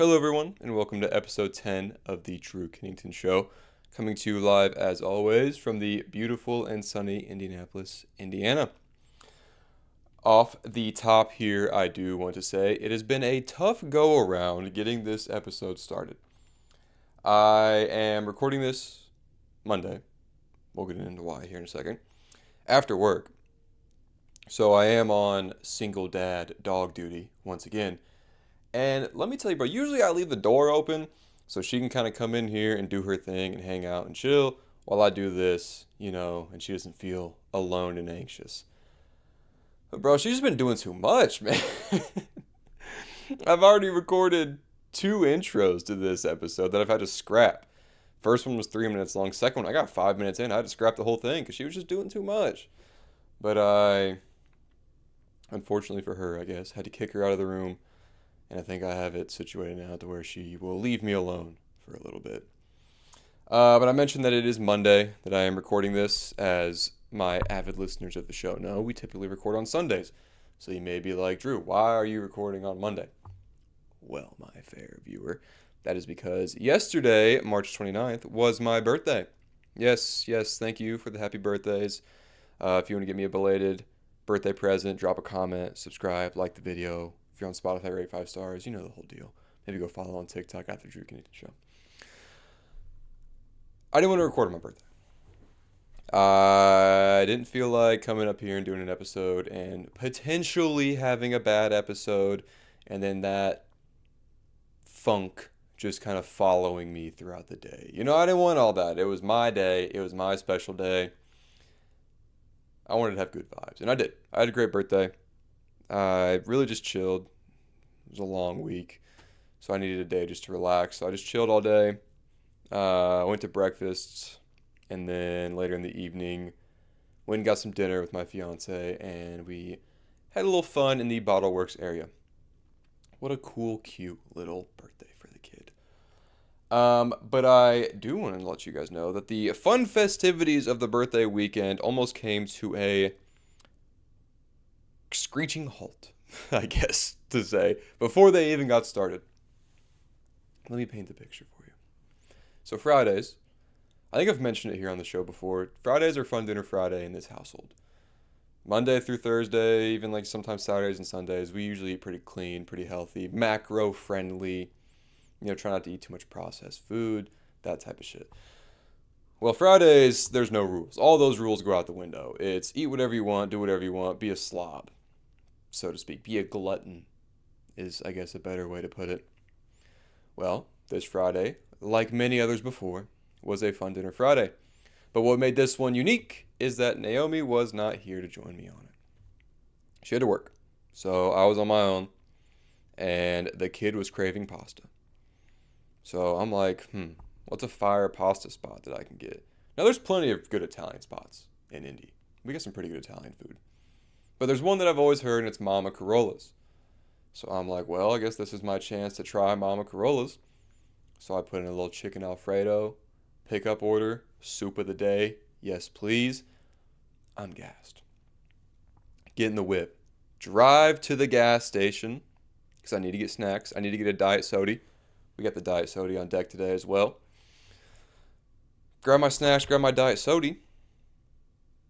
Hello, everyone, and welcome to episode 10 of the Drew Kennington Show, coming to you live, as always, from the beautiful and sunny Indianapolis, Indiana. Off the top here, I do want to say it has been a tough go-around getting this episode started. I am recording this Monday. We'll get into why here in a second. After work. So I am on single dad dog duty once again. And let me tell you, bro, usually I leave the door open so she can kind of come in here and do her thing and hang out and chill while I do this, and she doesn't feel alone and anxious. But, bro, she's been doing too much, man. I've already recorded 2 intros to this episode that I've had to scrap. First one was 3 minutes long. Second one, I got 5 minutes in. I had to scrap the whole thing because she was just doing too much. But I, unfortunately for her, I guess, had to kick her out of the room. And I think I have it situated now to where she will leave me alone for a little bit. But I mentioned that it is Monday that I am recording this. As my avid listeners of the show know, we typically record on Sundays. So you may be like, Drew, why are you recording on Monday? Well, my fair viewer, that is because yesterday, March 29th, was my birthday. Yes, thank you for the happy birthdays. If you want to get me a belated birthday present, drop a comment, subscribe, like the video. If you're on Spotify, rate 5 stars. You know the whole deal. Maybe go follow on TikTok at the Drew Kennington Show. I didn't want to record on my birthday. I didn't feel like coming up here and doing an episode and potentially having a bad episode, and then that funk just kind of following me throughout the day. I didn't want all that. It was my day. It was my special day. I wanted to have good vibes, and I did. I had a great birthday. I really just chilled. It was a long week, so I needed a day just to relax. So I just chilled all day. I went to breakfast, and then later in the evening, went and got some dinner with my fiance, and we had a little fun in the Bottle Works area. What a cool, cute little birthday for the kid. But I do want to let you guys know that the fun festivities of the birthday weekend almost came to a screeching halt, I guess to say, before they even got started. Let me paint the picture for you. So Fridays, I think I've mentioned it here on the show before. Fridays are fun dinner Friday in this household. Monday through Thursday, even like sometimes Saturdays and Sundays, we usually eat pretty clean, pretty healthy, macro friendly. Try not to eat too much processed food, that type of shit. Well, Fridays, there's no rules. All those rules go out the window. It's eat whatever you want, do whatever you want, be a slob, so to speak. Be a glutton is, I guess, a better way to put it. Well, this Friday, like many others before, was a fun dinner Friday. But what made this one unique is that Naomi was not here to join me on it. She had to work. So I was on my own, and the kid was craving pasta. So I'm like, what's a fire pasta spot that I can get? Now, there's plenty of good Italian spots in Indy. We got some pretty good Italian food. But there's one that I've always heard, and it's Mama Carolla's. So I'm like, well, I guess this is my chance to try Mama Carolla's. So I put in a little chicken Alfredo, pickup order, soup of the day, yes please. I'm gassed. Get in the whip. Drive to the gas station, because I need to get snacks. I need to get a diet soda. We got the diet soda on deck today as well. Grab my snacks, grab my diet soda.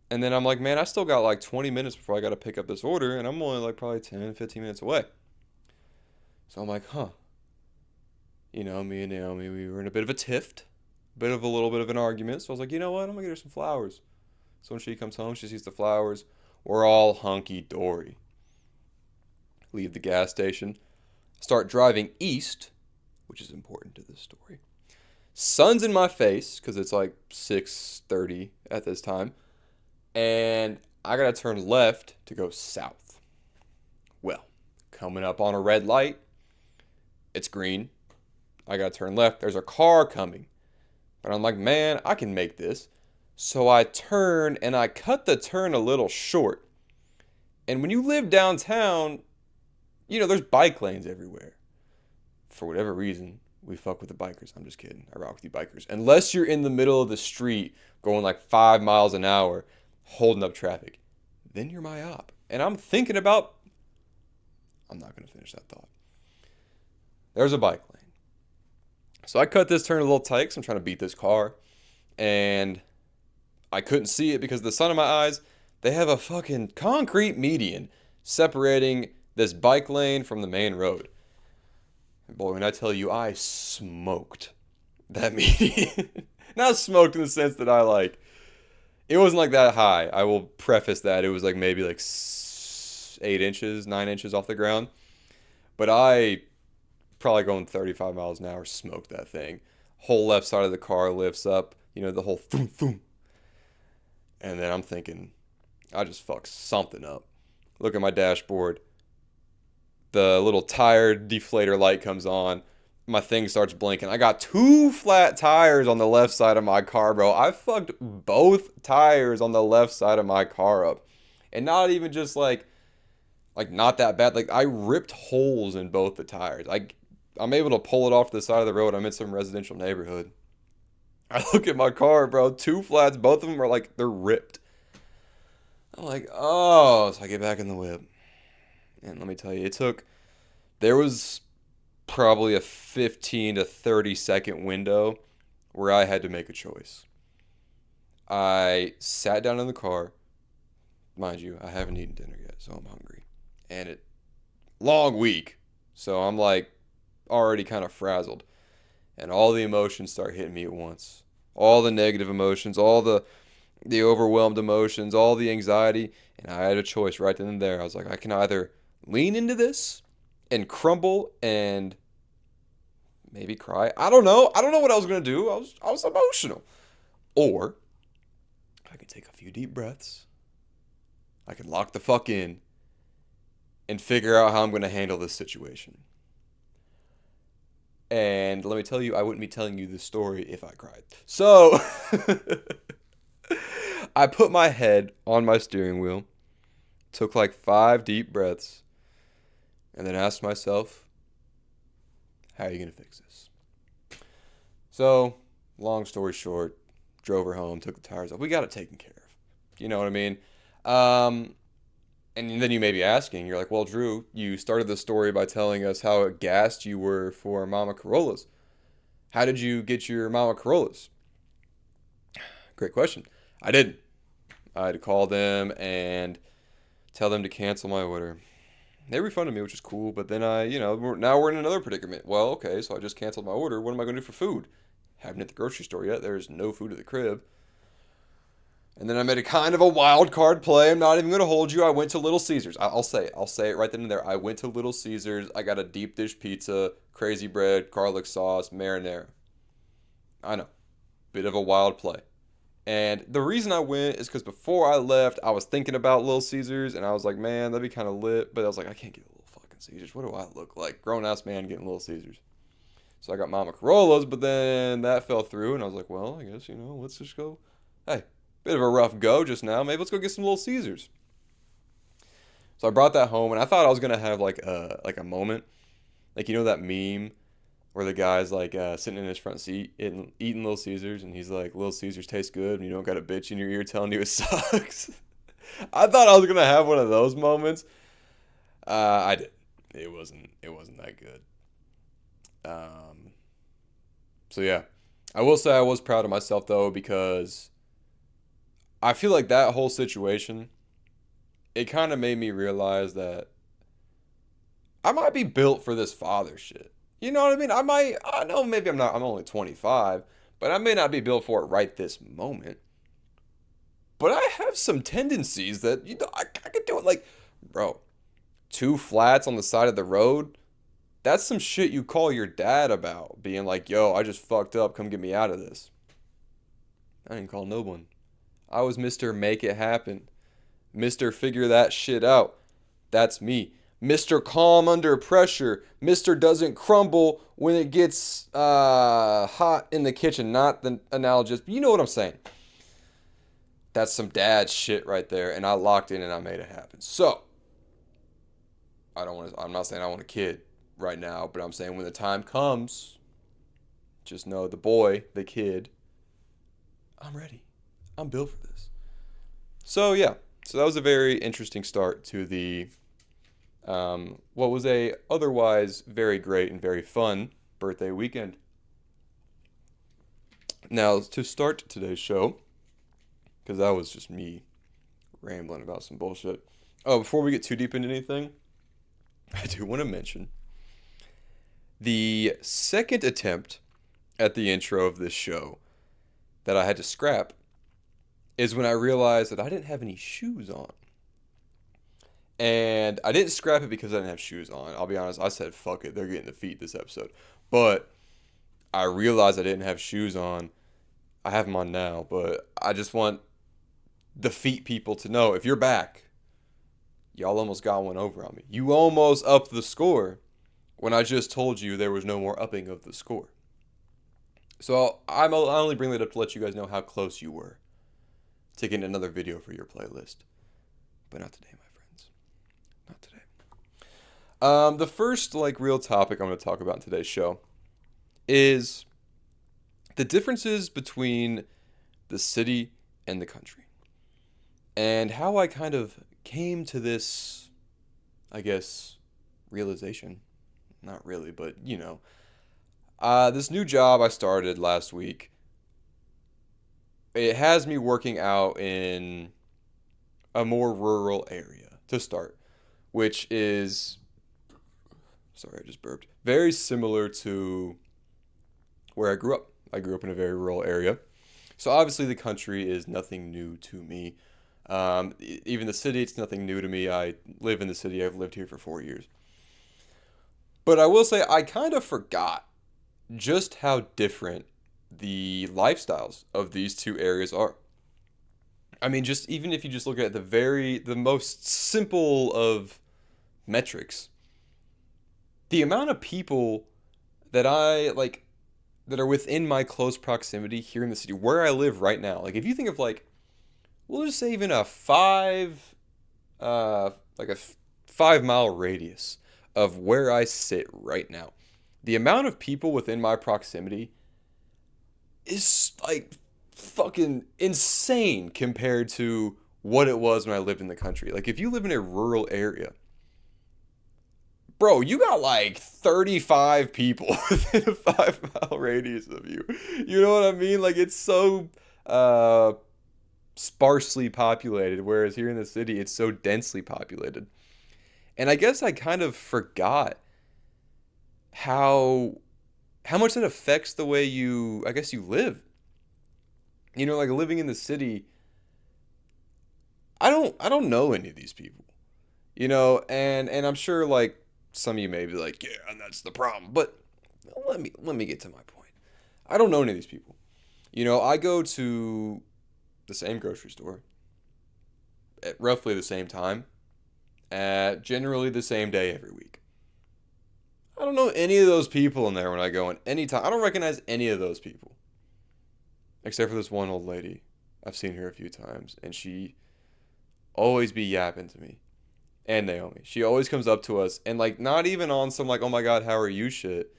And then I'm like, man, I still got like 20 minutes before I got to pick up this order. And I'm only like probably 10, 15 minutes away. So I'm like, me and Naomi, we were in a bit of a tiff. A little bit of an argument. So I was like, you know what? I'm going to get her some flowers. So when she comes home, she sees the flowers. We're all hunky-dory. Leave the gas station. Start driving east, which is important to this story. Sun's in my face because it's like 6:30 at this time. And I got to turn left to go south. Well, coming up on a red light. It's green. I got to turn left. There's a car coming. But I'm like, man, I can make this. So I turn and I cut the turn a little short. And when you live downtown, there's bike lanes everywhere. For whatever reason, we fuck with the bikers. I'm just kidding. I rock with you bikers. Unless you're in the middle of the street going like 5 miles an hour, holding up traffic, then you're my op. And I'm thinking about, I'm not going to finish that thought. There's a bike lane. So I cut this turn a little tight because I'm trying to beat this car. And I couldn't see it because of the sun in my eyes. They have a fucking concrete median separating this bike lane from the main road. And boy, when I tell you, I smoked that median. Not smoked in the sense that it wasn't like that high. I will preface that. It was like maybe like 8 inches, 9 inches off the ground. But I, probably going 35 miles an hour, smoked that thing. Whole left side of the car lifts up, the whole thoom, thoom. And then I'm thinking, I just fucked something up. Look at my dashboard. The little tire deflator light comes on. My thing starts blinking. I got 2 flat tires on the left side of my car, bro. I fucked both tires on the left side of my car up. And not even just like not that bad. Like, I ripped holes in both the tires. I'm able to pull it off to the side of the road. I'm in some residential neighborhood. I look at my car, bro. 2 flats. Both of them are like, they're ripped. I'm like, oh. So I get back in the whip. And let me tell you, there was probably a 15 to 30 second window where I had to make a choice. I sat down in the car. Mind you, I haven't eaten dinner yet, so I'm hungry. And long week. So I'm like already kind of frazzled. And all the emotions start hitting me at once. All the negative emotions, all the overwhelmed emotions, all the anxiety. And I had a choice right then and there. I was like, I can either lean into this and crumble and maybe cry. I don't know. I don't know what I was going to do. I was emotional. Or I can take a few deep breaths. I can lock the fuck in and figure out how I'm going to handle this situation. And let me tell you, I wouldn't be telling you this story if I cried. So, I put my head on my steering wheel, took like 5 deep breaths, and then asked myself, how are you going to fix this? So, long story short, drove her home, took the tires off. We got it taken care of. You know what I mean? And then you may be asking, you're like, well, Drew, you started the story by telling us how gassed you were for Mama Corollas. How did you get your Mama Corollas? Great question. I didn't. I had to call them and tell them to cancel my order. They refunded me, which is cool, but then now we're in another predicament. Well, okay, so I just canceled my order. What am I going to do for food? Haven't hit the grocery store yet. There's no food at the crib. And then I made a kind of a wild card play. I'm not even going to hold you. I went to Little Caesars. I'll say it right then and there. I went to Little Caesars. I got a deep dish pizza, crazy bread, garlic sauce, marinara. I know. Bit of a wild play. And the reason I went is because before I left, I was thinking about Little Caesars. And I was like, man, that'd be kind of lit. But I was like, I can't get a Little fucking Caesars. What do I look like? Grown-ass man getting Little Caesars. So I got Mama Corollas, but then that fell through. And I was like, well, I guess, let's just go. Hey. Bit of a rough go just now. Maybe let's go get some Little Caesars. So I brought that home, and I thought I was gonna have like a moment, like that meme where the guy's like sitting in his front seat eating Little Caesars, and he's like, Little Caesars taste good, and you don't got a bitch in your ear telling you it sucks. I thought I was gonna have one of those moments. I didn't. It wasn't that good. So yeah, I will say I was proud of myself though, because I feel like that whole situation, it kind of made me realize that I might be built for this father shit. You know what I mean? I know maybe I'm only 25, but I may not be built for it right this moment. But I have some tendencies that, I could do it. Like, bro, 2 flats on the side of the road, that's some shit you call your dad about. Being like, yo, I just fucked up, come get me out of this. I didn't call no one. I was Mr. Make It Happen. Mr. Figure that shit out. That's me. Mr. Calm under pressure. Mr. Doesn't crumble when it gets hot in the kitchen. Not the analogist, but you know what I'm saying. That's some dad shit right there. And I locked in and I made it happen. So, I'm not saying I want a kid right now, but I'm saying when the time comes, just know the kid, I'm ready. I'm built for this. So yeah, so that was a very interesting start to the what was a otherwise very great and very fun birthday weekend. Now, to start today's show, because that was just me rambling about some bullshit. Oh, before we get too deep into anything, I do want to mention the second attempt at the intro of this show that I had to scrap is when I realized that I didn't have any shoes on. And I didn't scrap it because I didn't have shoes on. I'll be honest, I said, fuck it, they're getting the feet this episode. But I realized I didn't have shoes on. I have them on now, but I just want the feet people to know, if you're back, y'all almost got one over on me. You almost upped the score when I just told you there was no more upping of the score. So I only bring that up to let you guys know how close you were to getting another video for your playlist. But not today, my friends. Not today. The first real topic I'm going to talk about in today's show is the differences between the city and the country, and how I kind of came to this, I guess, realization. Not really, but this new job I started last week, it has me working out in a more rural area to start, which is, sorry, I just burped, very similar to where I grew up. I grew up in a very rural area. So obviously the country is nothing new to me. Even the city, it's nothing new to me. I live in the city. I've lived here for 4 years. But I will say I kind of forgot just how different the lifestyles of these two areas are. I mean, just even if you just look at the most simple of metrics, the amount of people that that are within my close proximity here in the city where I live right now. Like if you think of we'll just say even a 5 mile radius of where I sit right now. The amount of people within my proximity is fucking insane compared to what it was when I lived in the country. Like if you live in a rural area, bro, you got 35 people within a 5 mile radius of you. You know what I mean? It's so sparsely populated, whereas here in the city, it's so densely populated. And I guess I kind of forgot how much that affects the way you live. Living in the city, I don't know any of these people. And I'm sure some of you may be like, yeah, and that's the problem. But let me get to my point. I don't know any of these people. I go to the same grocery store at roughly the same time, at generally the same day every week. I don't know any of those people in there when I go in any time. I don't recognize any of those people. Except for this one old lady. I've seen her a few times, and she always be yapping to me. And Naomi. She always comes up to us, and not even on some oh my god, how are you shit.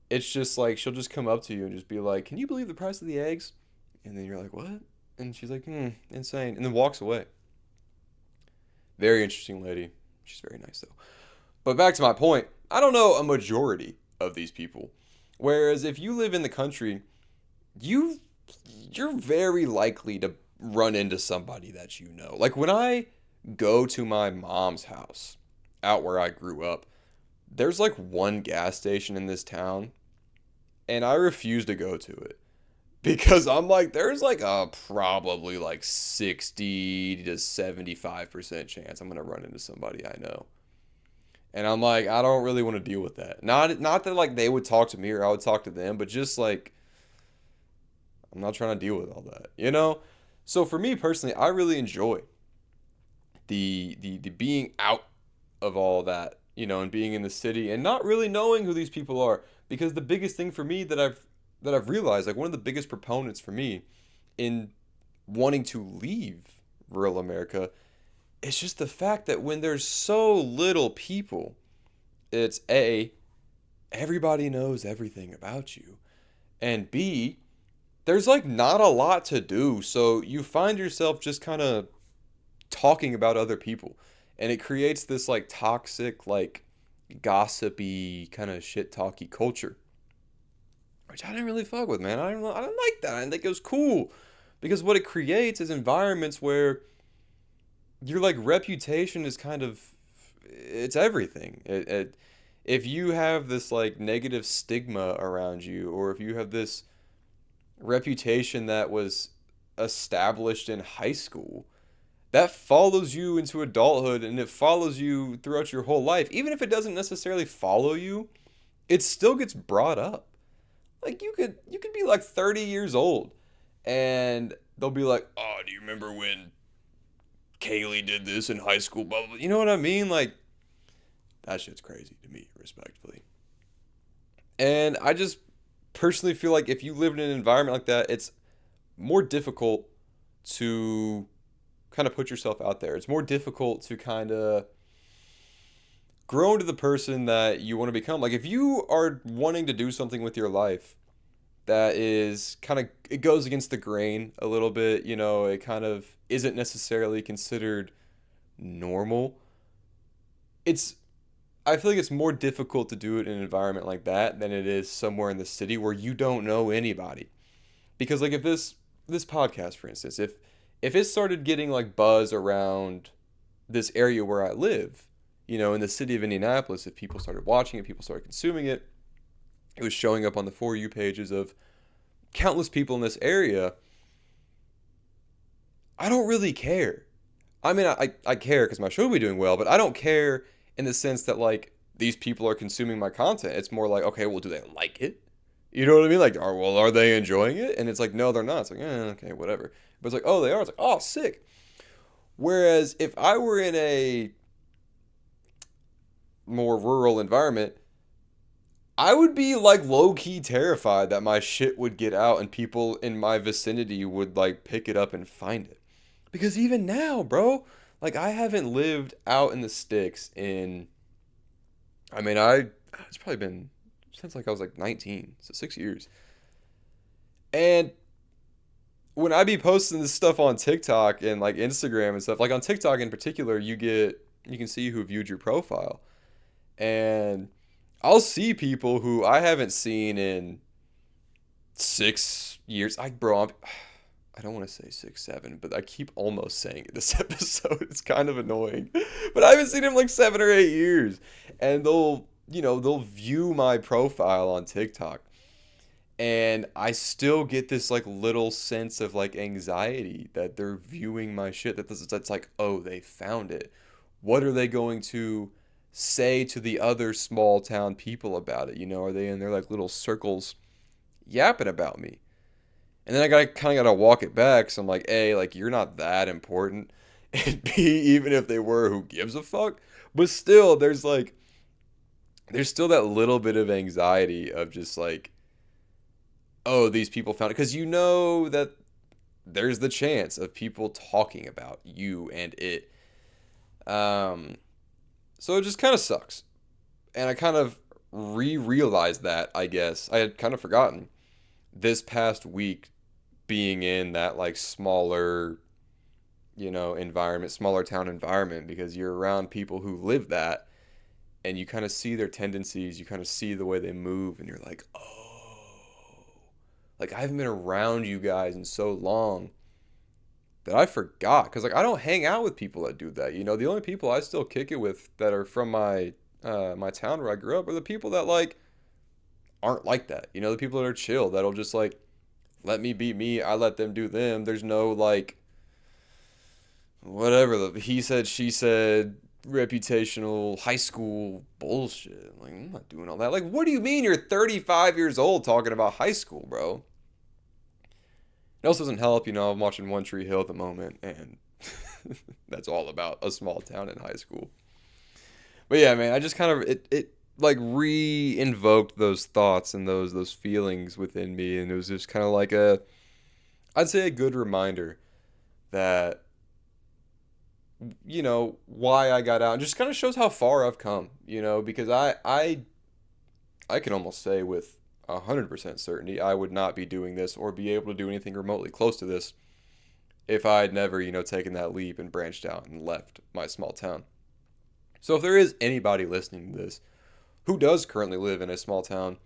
It's just she'll just come up to you and just be like, can you believe the price of the eggs? And then you're like, what? And she's like, insane. And then walks away. Very interesting lady. She's very nice though. But back to my point, I don't know a majority of these people. Whereas if you live in the country, you're very likely to run into somebody that you know. When I go to my mom's house out where I grew up, there's one gas station in this town, and I refuse to go to it because I'm there's a probably 60 to 75% chance I'm gonna run into somebody I know. And I'm I don't really want to deal with that. Not that they would talk to me or I would talk to them, but just I'm not trying to deal with all that. So for me personally, I really enjoy the being out of all that, and being in the city and not really knowing who these people are. Because the biggest thing for me that I've realized, one of the biggest proponents for me in wanting to leave rural America, it's just the fact that when there's so little people, it's A, everybody knows everything about you, and B, there's not a lot to do, so you find yourself just kind of talking about other people. And it creates this like toxic, like gossipy kind of shit talky culture, which I didn't really fuck with, man. I didn't like that. I didn't think it was cool because what it creates is environments where your like reputation is kind of it's everything. If you have this like negative stigma around you, or if you have this reputation that was established in high school, that follows you into adulthood and it follows you throughout your whole life. Even if it doesn't necessarily follow you, it still gets brought up. Like you could be like 30 years old and they'll be like, "Oh, do you remember when Kaylee did this in high school?" Blah, blah, blah. You know what I mean? Like that shit's crazy to me, respectfully. And I just personally feel like if you live in an environment like that, it's more difficult to kind of put yourself out there. It's more difficult to kind of grow into the person that you want to become. Like if you are wanting to do something with your life that is kind of it goes against the grain a little bit, it kind of isn't necessarily considered normal. It's I feel like it's more difficult to do it in an environment like that than it is somewhere in the city where you don't know anybody. Because like if this podcast for instance, if it started getting like buzz around this area where I live, in the city of Indianapolis, if people started watching it, people started consuming it, it was showing up on the For You pages of countless people in this area, I don't really care. I mean, I care because my show will be doing well, but I don't care in the sense that, like, these people are consuming my content. It's more like, okay, well, do they like it? You know what I mean? Like, are they enjoying it? And it's like, no, they're not. It's like, okay, whatever. But it's like, oh, they are. It's like, oh, sick. Whereas if I were in a more rural environment, I would be like low key terrified that my shit would get out and people in my vicinity would like pick it up and find it. Because even now, bro, like I haven't lived out in the sticks in I mean, it's probably been since like I was like 19, so 6 years. And when I be posting this stuff on TikTok and like Instagram and stuff, like on TikTok in particular, you can see who viewed your profile. And I'll see people who I haven't seen in 6 years. I don't want to say 6, 7, but I keep almost saying it this episode. It's kind of annoying. But I haven't seen him like 7 or 8 years. And they'll view my profile on TikTok. And I still get this like little sense of like anxiety that they're viewing my shit. That's like, oh, they found it. What are they going to say to the other small town people about it? Are they in their like little circles yapping about me? And then I gotta walk it back. So I'm like, A, like you're not that important, and B, even if they were, who gives a fuck? But still, there's still that little bit of anxiety of just like, oh, these people found it, because that there's the chance of people talking about you and it. So it just kind of sucks, and I kind of realized that. I guess I had kind of forgotten this past week being in that like smaller, environment, smaller town environment, because you're around people who live that and you kind of see their tendencies, you kind of see the way they move, and you're like, oh, like I haven't been around you guys in so long that I forgot. Because like I don't hang out with people that do that. The only people I still kick it with that are from my town where I grew up are the people that like aren't like that. The people that are chill, that'll just like let me be me, I let them do them. There's no like whatever the he said, she said, reputational high school bullshit. Like I'm not doing all that. Like what do you mean you're 35 years old talking about high school, bro? It also doesn't help, I'm watching One Tree Hill at the moment, and that's all about a small town in high school. But yeah, man, I just kind of it like re-invoked those thoughts and those feelings within me, and it was just kind of like I'd say a good reminder that why I got out, and just kind of shows how far I've come, because I can almost say with 100% certainty I would not be doing this or be able to do anything remotely close to this if I had never, taken that leap and branched out and left my small town. So if there is anybody listening to this who does currently live in a small town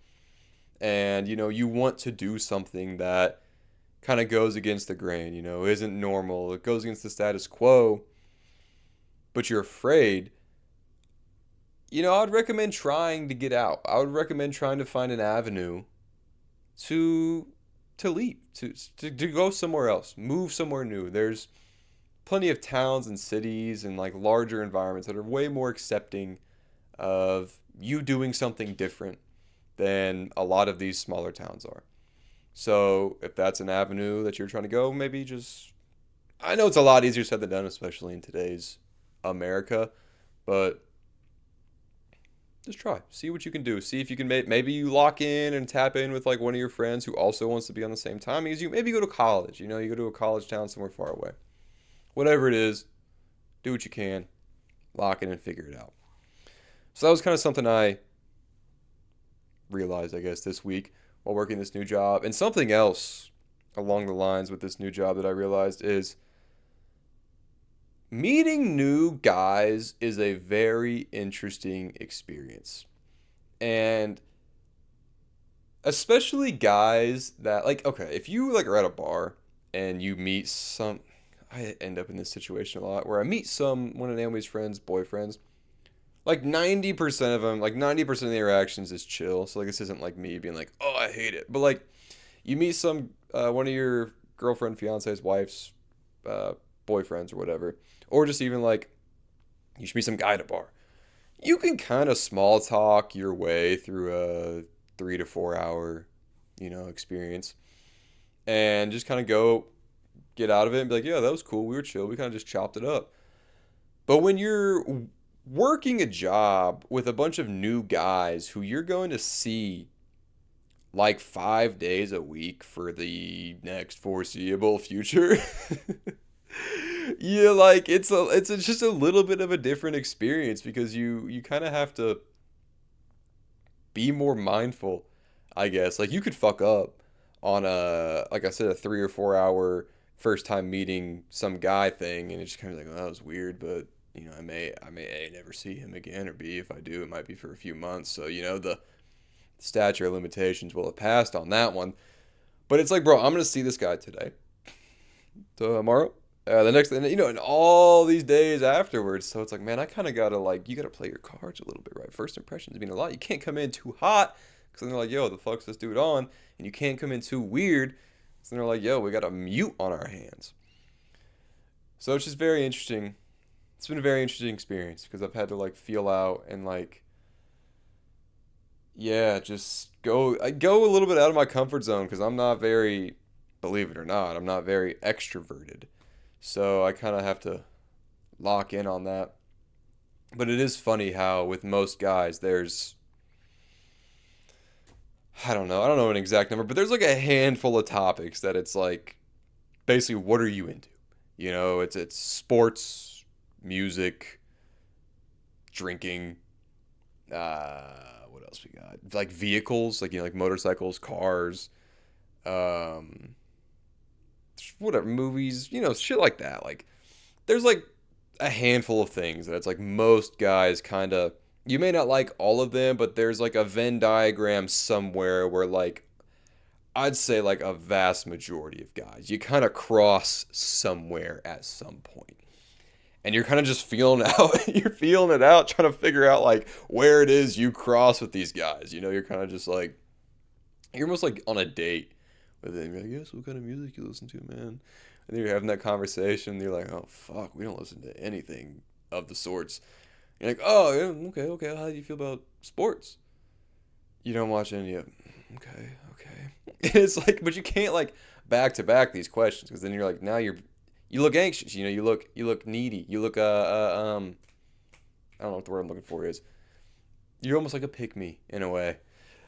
and you want to do something that kind of goes against the grain, isn't normal, it goes against the status quo, but you're afraid, I would recommend trying to get out. I would recommend trying to find an avenue to leave, to go somewhere else, move somewhere new. There's plenty of towns and cities and like larger environments that are way more accepting of you doing something different than a lot of these smaller towns are. So if that's an avenue that you're trying to go, maybe just, I know it's a lot easier said than done, especially in today's America, but just try. See what you can do. See if you can maybe you lock in and tap in with like one of your friends who also wants to be on the same time as you. Maybe go to college. You go to a college town somewhere far away. Whatever it is, do what you can. Lock in and figure it out. So that was kind of something I realized, I guess, this week while working this new job. And something else along the lines with this new job that I realized is meeting new guys is a very interesting experience. And especially guys that like, okay, if you like are at a bar and you meet I end up in this situation a lot where I meet one of Naomi's friends, boyfriends, like 90% of them, like 90% of the interactions is chill. So like this isn't like me being like, oh, I hate it. But like you meet one of your girlfriend, fiance's, wife's boyfriends or whatever, or just even like you should meet some guy at a bar. You can kind of small talk your way through a 3 to 4 hour, experience, and just kind of go get out of it and be like, yeah, that was cool. We were chill. We kind of just chopped it up. But when you're working a job with a bunch of new guys who you're going to see like 5 days a week for the next foreseeable future, yeah, like just a little bit of a different experience because you kind of have to be more mindful, I guess. Like you could fuck up on like I said, a 3 or 4 hour first time meeting some guy thing, and it's just kind of like, oh, that was weird, but I may A, never see him again, or B, if I do, it might be for a few months. So the statute of limitations will have passed on that one. But it's like, bro, I'm gonna see this guy today, tomorrow, the next, and all these days afterwards. So it's like, man, I kind of gotta you gotta play your cards a little bit, right? First impressions mean a lot. You can't come in too hot, because then they're like, yo, the fuck's this dude on? And you can't come in too weird, so they're like, yo, we got a mute on our hands. So it's just very interesting. It's been a very interesting experience because I've had to feel out and yeah, just go a little bit out of my comfort zone because I'm not very, believe it or not, I'm not very extroverted. So I kind of have to lock in on that. But it is funny how with most guys there's, I don't know an exact number, but there's a handful of topics that it's basically what are you into? It's sports, music, drinking, what else we got? Vehicles, like motorcycles, cars, whatever, movies, shit like that. There's a handful of things that it's most guys kind of, you may not like all of them, but there's a Venn diagram somewhere where I'd say a vast majority of guys, you kind of cross somewhere at some point. And you're kind of just feeling out, you're feeling it out, trying to figure out where it is you cross with these guys. You're kind of just you're almost on a date with them. You're like, yes, what kind of music you listen to, man? And then you're having that conversation, and you're like, oh, fuck, we don't listen to anything of the sorts. You're like, oh, yeah, okay, how do you feel about sports? You don't watch any of them. Okay. And it's but you can't back to back these questions because then you're now you look anxious, you look needy, you look I don't know what the word I'm looking for is. You're almost like a pick me in a way.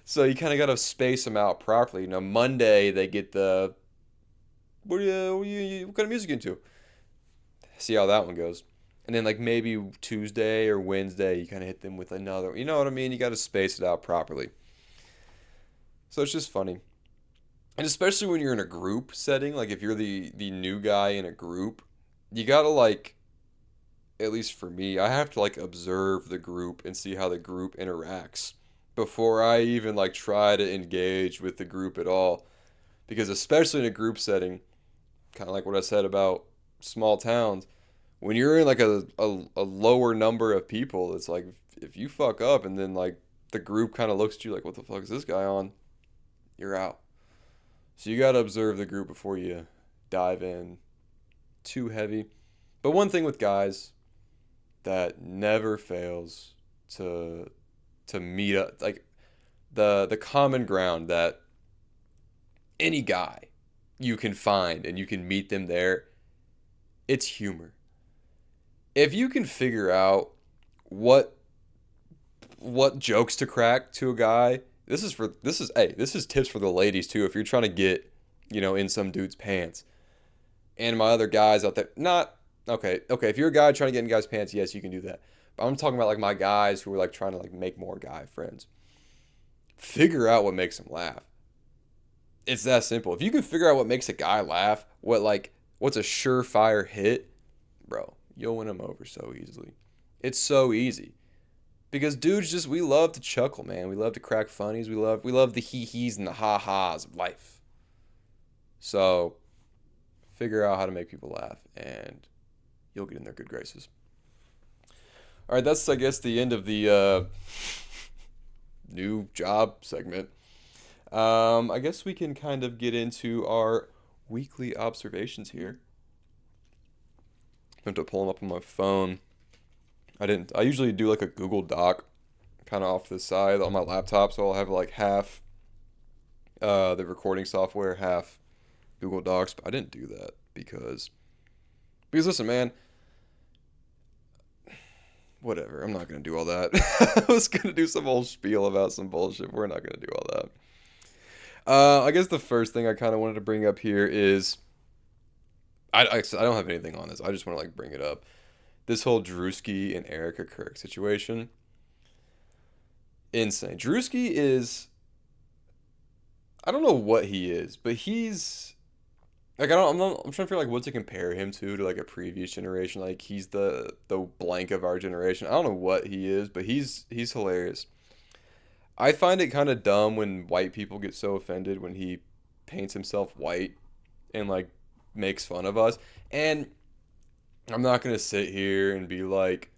So you kind of got to space them out properly. Monday they get the what kind of music into? See how that one goes. And then maybe Tuesday or Wednesday you kind of hit them with another. You know what I mean? You got to space it out properly. So it's just funny. And especially when you're in a group setting, if you're the new guy in a group, you gotta at least for me, I have to like observe the group and see how the group interacts before I even like try to engage with the group at all. Because especially in a group setting, kind of like what I said about small towns, when you're in like a lower number of people, it's like if you fuck up and then like the group kind of looks at you like, what the fuck is this guy on? You're out. So you got to observe the group before you dive in too heavy. But one thing with guys that never fails to meet up, like the common ground that any guy you can find and you can meet them there, it's humor. If you can figure out what jokes to crack to a guy, this is tips for the ladies too. If you're trying to get, in some dude's pants, and my other guys out there, not okay. If you're a guy trying to get in guys' pants, yes, you can do that. But I'm talking about like my guys who are like trying to like make more guy friends. Figure out what makes them laugh. It's that simple. If you can figure out what makes a guy laugh, what's a surefire hit, bro, you'll win them over so easily. It's so easy. Because dudes we love to chuckle, man. We love to crack funnies. We love the hee-hees and the ha-has of life. So, figure out how to make people laugh, and you'll get in their good graces. All right, that's, I guess, the end of the new job segment. I guess we can kind of get into our weekly observations here. I have to pull them up on my phone. I usually do like a Google Doc kind of off to the side on my laptop, so I'll have like half the recording software, half Google Docs, but I didn't do that because listen, man, whatever, I'm not going to do all that. I was going to do some whole spiel about some bullshit. We're not going to do all that. I guess the first thing I kind of wanted to bring up here is I don't have anything on this. I just want to like bring it up. This whole Drewski and Erica Kirk situation. Insane. Drewski is, I don't know what he is, but he's like, I'm trying to figure like what to compare him to like a previous generation. Like he's the blank of our generation. I don't know what he is, but he's hilarious. I find it kind of dumb when white people get so offended when he paints himself white and like makes fun of us. And I'm not going to sit here and be like,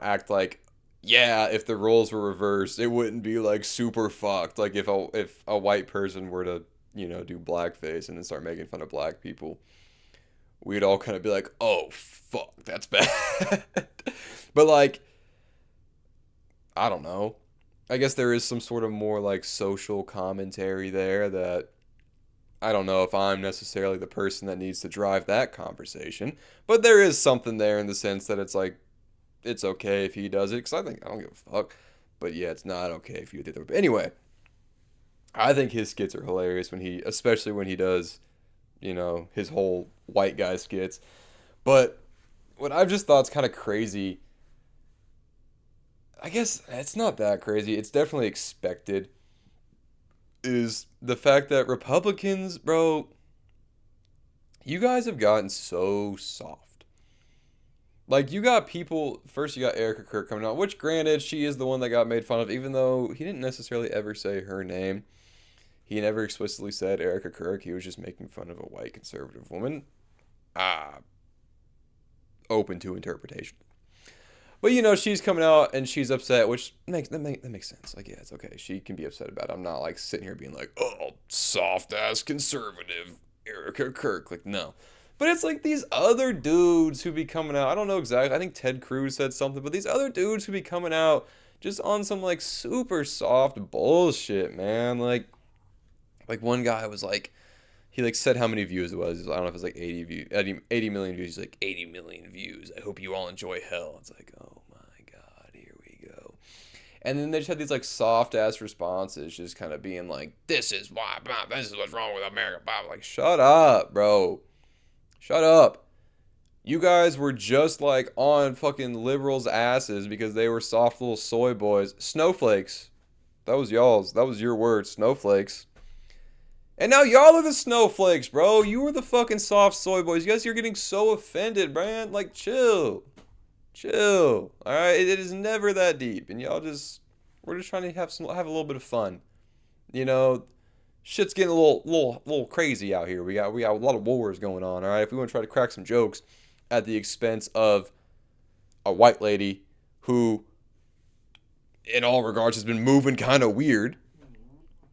act like, yeah, if the roles were reversed, it wouldn't be like super fucked. Like if a white person were to, do blackface and then start making fun of black people, we'd all kind of be like, oh, fuck, that's bad. But like, I don't know. I guess there is some sort of more like social commentary there that I don't know if I'm necessarily the person that needs to drive that conversation, but there is something there in the sense that it's like, it's okay if he does it, because I don't give a fuck, but yeah, it's not okay if you did it. But anyway, I think his skits are hilarious especially when he does, his whole white guy skits. But what I've just thought is kind of crazy, I guess it's not that crazy, it's definitely expected, is the fact that Republicans, bro, you guys have gotten so soft. Like, you got people, first you got Erica Kirk coming out, which granted, she is the one that got made fun of, even though he didn't necessarily ever say her name. He never explicitly said Erica Kirk. He was just making fun of a white conservative woman. Open to interpretation. But, she's coming out and she's upset, which makes sense. Like, yeah, it's okay. She can be upset about it. I'm not, like, sitting here being like, oh, soft-ass conservative Erica Kirk. Like, no. But it's like these other dudes who be coming out. I don't know exactly. I think Ted Cruz said something. But these other dudes who be coming out just on some, like, super soft bullshit, man. Like one guy was like, he like said how many views it was. I don't know if it was like 80 million views. He's like, 80 million views. I hope you all enjoy hell. It's like, oh my God, here we go. And then they just had these like soft ass responses, just kind of being like, this is what's wrong with America. Like, shut up, bro. Shut up. You guys were just like on fucking liberals' asses because they were soft little soy boys. Snowflakes. That was y'all's. That was your word, snowflakes. And now y'all are the snowflakes, bro. You were the fucking soft soy boys. You guys are getting so offended, man. Like, chill. Chill. All right, it is never that deep, and we're just trying to have a little bit of fun. You know, shit's getting a little crazy out here. We got a lot of wars going on. All right, if we want to try to crack some jokes at the expense of a white lady who, in all regards, has been moving kind of weird,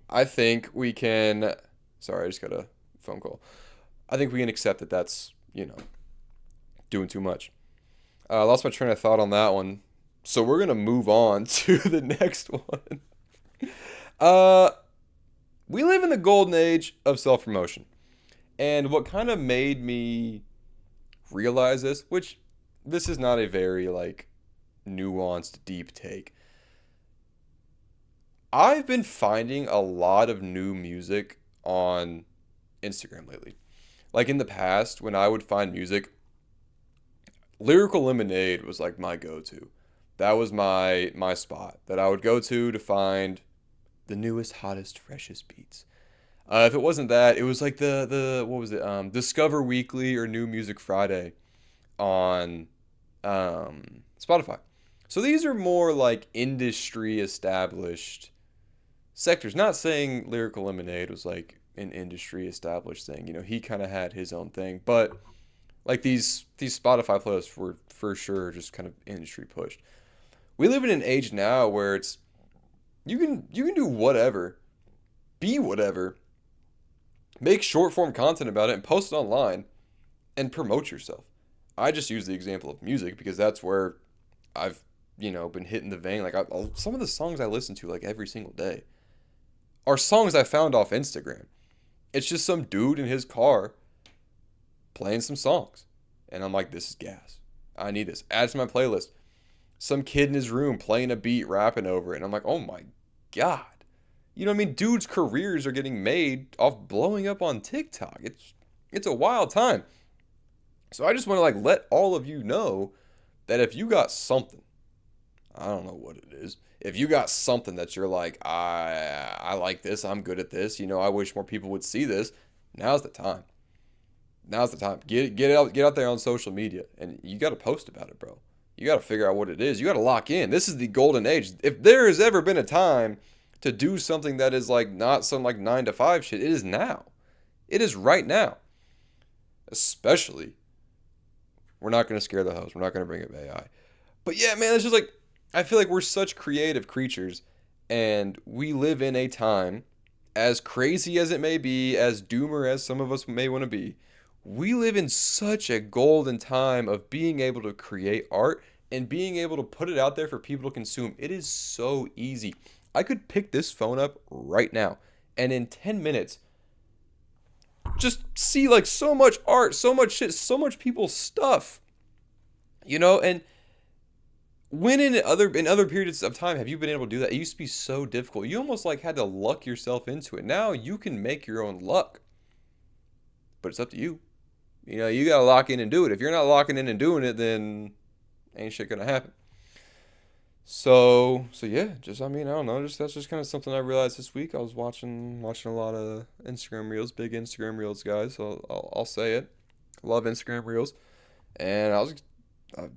I think we can. Sorry, I just got a phone call. I think we can accept that that's doing too much. I lost my train of thought on that one, so we're gonna move on to the next one. Uh, we live in the golden age of self promotion, and what kind of made me realize this, which this is not a very like nuanced, deep take. I've been finding a lot of new music on Instagram lately. Like in the past, when I would find music, Lyrical Lemonade was like my go-to. That was my spot that I would go to find the newest, hottest, freshest beats. If it wasn't that, it was like the what was it? Discover Weekly or New Music Friday on Spotify. So these are more like industry established sectors. Not saying Lyrical Lemonade was like an industry established thing. He kind of had his own thing, but like these Spotify playlists were for sure just kind of industry pushed. We live in an age now where it's you can do whatever, be whatever, make short form content about it and post it online and promote yourself. I just use the example of music because that's where I've been hitting the vein. Like some of the songs I listen to like every single day are songs I found off Instagram. It's just some dude in his car playing some songs. And I'm like, this is gas. I need this. Add to my playlist. Some kid in his room playing a beat, rapping over it. And I'm like, oh my God. You know what I mean? Dudes' careers are getting made off blowing up on TikTok. It's a wild time. So I just want to like let all of you know that if you got something, I don't know what it is. If you got something that you're like, I like this, I'm good at this, I wish more people would see this, now's the time. Now's the time. Get out there on social media, and you got to post about it, bro. You got to figure out what it is. You got to lock in. This is the golden age. If there has ever been a time to do something that is like not some like 9 to 5 shit, it is now. It is right now. Especially, we're not going to scare the host. We're not going to bring up AI. But yeah, man, it's just like, I feel like we're such creative creatures, and we live in a time, as crazy as it may be, as doomer as some of us may want to be, we live in such a golden time of being able to create art and being able to put it out there for people to consume. It is so easy. I could pick this phone up right now, and in 10 minutes, just see like so much art, so much shit, so much people's stuff, and when in other periods of time have you been able to do that? It used to be so difficult. You almost like had to luck yourself into it. Now you can make your own luck. But it's up to you. You gotta lock in and do it. If you're not locking in and doing it, then ain't shit gonna happen. So yeah, I don't know. That's just kind of something I realized this week. I was watching a lot of Instagram reels, big Instagram reels, guys. So I'll say it. Love Instagram reels, and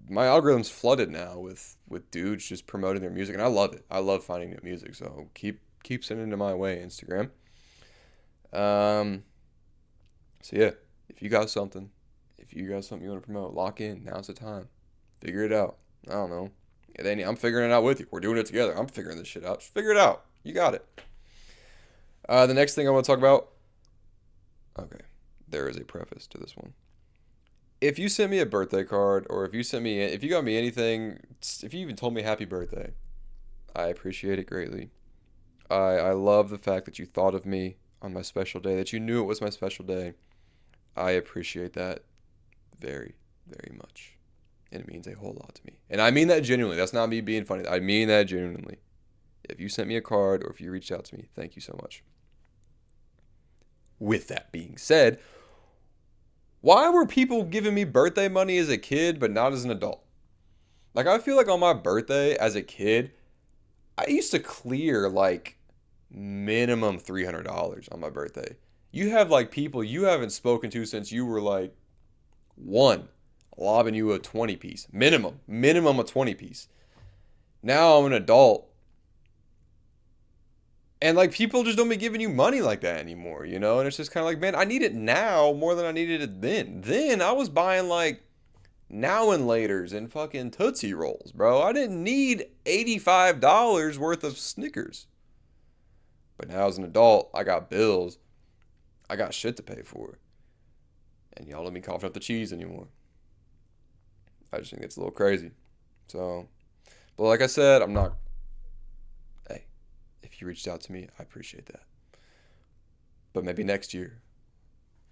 my algorithm's flooded now with dudes just promoting their music, and I love it. I love finding new music, so keep sending it my way, Instagram. So yeah, if you got something you want to promote, lock in. Now's the time. Figure it out. I don't know. I'm figuring it out with you. We're doing it together. I'm figuring this shit out. Just figure it out. You got it. The next thing I want to talk about. Okay, there is a preface to this one. If you sent me a birthday card, or if you got me anything, if you even told me happy birthday, I appreciate it greatly. I love the fact that you thought of me on my special day, that you knew it was my special day. I appreciate that very, very much. And it means a whole lot to me. And I mean that genuinely. That's not me being funny. I mean that genuinely. If you sent me a card or if you reached out to me, thank you so much. With that being said, why were people giving me birthday money as a kid but not as an adult? Like, I feel like on my birthday as a kid, I used to clear like minimum $300 on my birthday. You have like people you haven't spoken to since you were like 1 lobbing you a 20 piece. Minimum a 20 piece. Now I'm an adult. And like people just don't be giving you money like that anymore, you know? And it's just kind of like, man, I need it now more than I needed it then. Then I was buying like now and laters and fucking Tootsie Rolls, bro. I didn't need $85 worth of Snickers. But now as an adult, I got bills. I got shit to pay for. And y'all let me cough up the cheese anymore. I just think it's a little crazy. So, but like I said, I'm not. Hey, if you reached out to me, I appreciate that. But maybe next year,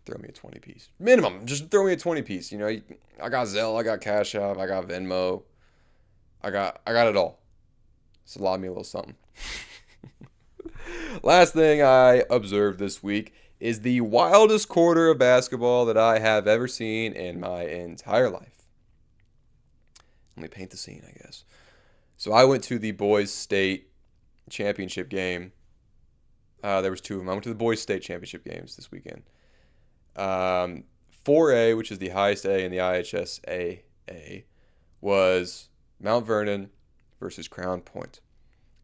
throw me a 20 piece. Minimum, just throw me a 20 piece. You know, I got Zelle, I got Cash App, I got Venmo. I got it all. So lob me a little something. Last thing I observed this week is the wildest quarter of basketball that I have ever seen in my entire life. Let me paint the scene, I guess. So I went to the boys' state championship game. There was two of them. I went to the boys' state championship games this weekend. 4A, which is the highest A in the IHSAA, was Mount Vernon versus Crown Point.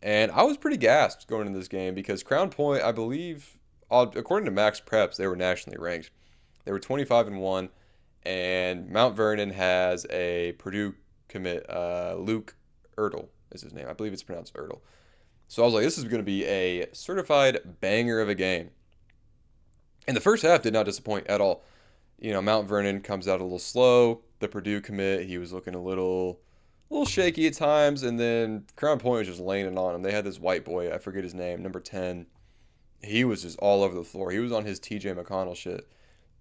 And I was pretty gassed going into this game because Crown Point, I believe, according to Max Preps, they were nationally ranked. They were 25-1, and Mount Vernon has a Purdue commit, Luke Ertl is his name. I believe it's pronounced Ertl. So I was like, this is going to be a certified banger of a game. And the first half did not disappoint at all. You know, Mount Vernon comes out a little slow. The Purdue commit, he was looking a little shaky at times, and then Crown Point was just laying it on him. They had this white boy, I forget his name, number 10. He was just all over the floor. He was on his TJ McConnell shit.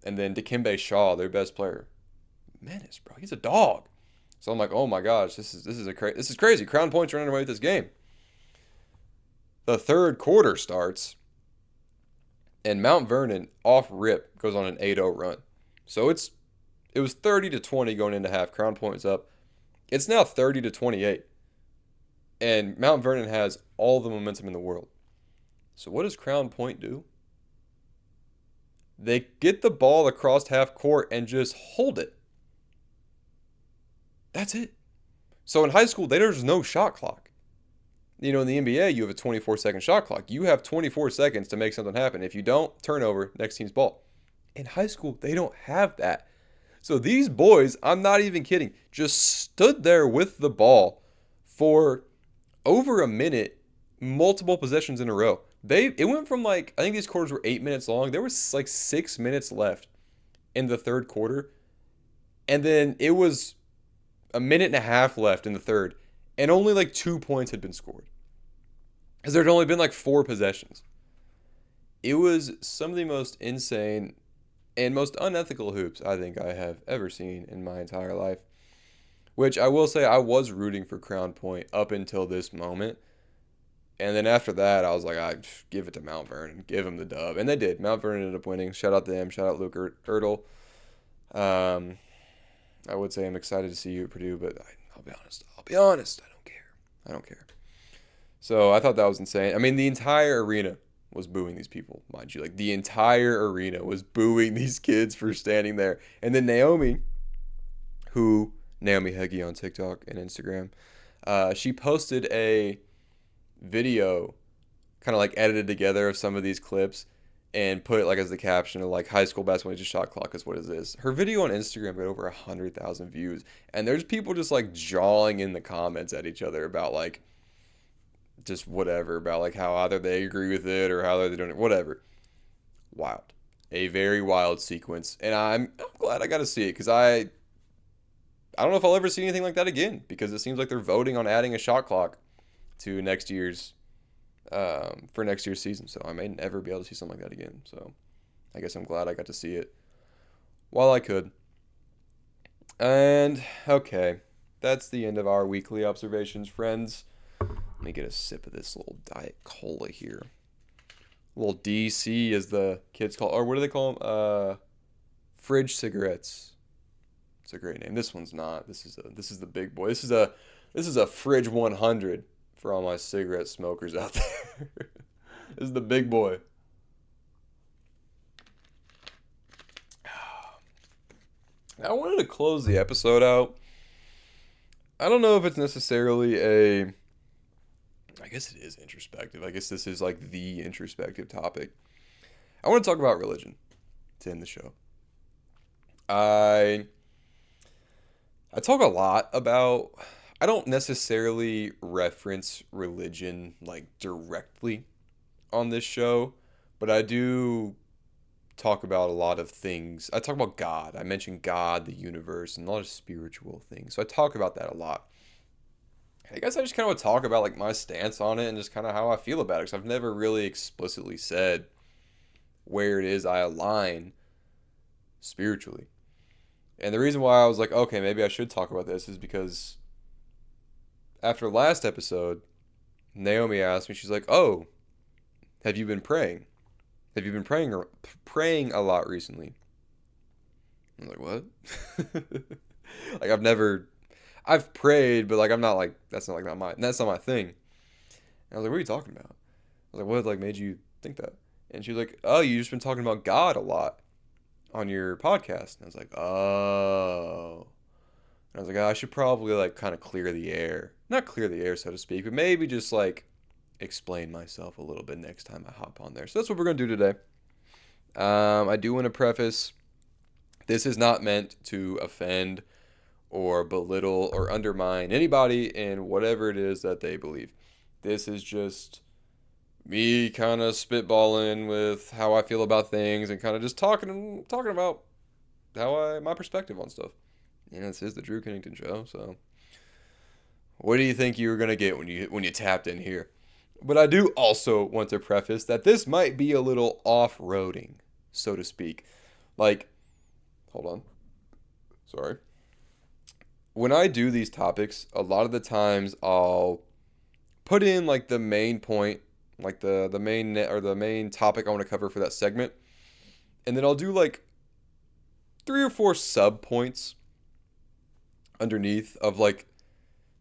And then Dikembe Shaw, their best player, menace, bro. He's a dog. So I'm like, oh my gosh, this is crazy. Crown Point's running away with this game. The third quarter starts, and Mount Vernon off rip goes on an 8-0 run. So it was 30-20 going into half. Crown Point was up. It's now 30-28. And Mount Vernon has all the momentum in the world. So what does Crown Point do? They get the ball across half court and just hold it. That's it. So in high school, there's no shot clock. You know, in the NBA, you have a 24-second shot clock. You have 24 seconds to make something happen. If you don't, turnover, next team's ball. In high school, they don't have that. So these boys, I'm not even kidding, just stood there with the ball for over a minute, multiple possessions in a row. It went from like, I think these quarters were 8 minutes long. There was like 6 minutes left in the third quarter. And then it was a minute and a half left in the third. And only like 2 points had been scored. Because there had only been like 4 possessions. It was some of the most insane and most unethical hoops I think I have ever seen in my entire life. Which I will say I was rooting for Crown Point up until this moment. And then after that, I was like, I give it to Mount Vernon. Give them the dub. And they did. Mount Vernon ended up winning. Shout out to them. Shout out Luke Ertl. I would say I'm excited to see you at Purdue, but I'll be honest. I don't care. So I thought that was insane. I mean, the entire arena was booing these people, mind you. Like, the entire arena was booing these kids for standing there. And then Naomi Heggie on TikTok and Instagram, she posted a video kind of like edited together of some of these clips and put it like as the caption of like high school basketball is a shot clock is what it is. Her video on Instagram got over 100,000 views, and there's people just like jawing in the comments at each other about like just whatever, about like how either they agree with it or how they're doing it, whatever. Wild. A very wild sequence, and I'm glad I got to see it because I don't know if I'll ever see anything like that again, because it seems like they're voting on adding a shot clock to next year's for next year's season. So I may never be able to see something like that again. So I guess I'm glad I got to see it while I could. And okay, that's the end of our weekly observations, friends. Let me get a sip of this little Diet Cola here. Little DC, as the kids call, or what do they call them? Fridge cigarettes. It's a great name. This one's not. This is the big boy. This is a Fridge 100 for all my cigarette smokers out there. This is the big boy. I wanted to close the episode out. I don't know if it's necessarily I guess it is introspective. I guess this is like the introspective topic. I want to talk about religion to end the show. I I talk a lot about I don't necessarily reference religion like directly on this show, but I do talk about a lot of things. I talk about God. I mention God, the universe, and a lot of spiritual things. So I talk about that a lot. I guess I just kind of want to talk about like my stance on it and just kind of how I feel about it because I've never really explicitly said where it is I align spiritually. And the reason why I was like, okay, maybe I should talk about this is because after last episode, Naomi asked me, she's like, "Oh, have you been praying? Have you been praying a lot recently?" I'm like, "What?" Like I've prayed, but like I'm not like that's not my thing. And I was like, "What are you talking about?" I was like, "What like made you think that?" And she was like, "Oh, you just been talking about God a lot on your podcast." And I was like, "Oh." And I was like, "Oh, I should probably like kind of clear the air. Not clear the air, so to speak, but maybe just like explain myself a little bit next time I hop on there." So that's what we're going to do today. I do want to preface this is not meant to offend or belittle or undermine anybody in whatever it is that they believe. This is just me kind of spitballing with how I feel about things and kind of just talking about my perspective on stuff. And this is the Drew Kennington Show, so what do you think you were gonna get when you tapped in here? But I do also want to preface that this might be a little off-roading, so to speak. Like, hold on, sorry. When I do these topics, a lot of the times I'll put in like the main point, like the main or the main topic I want to cover for that segment, and then I'll do like 3 or 4 sub points underneath of like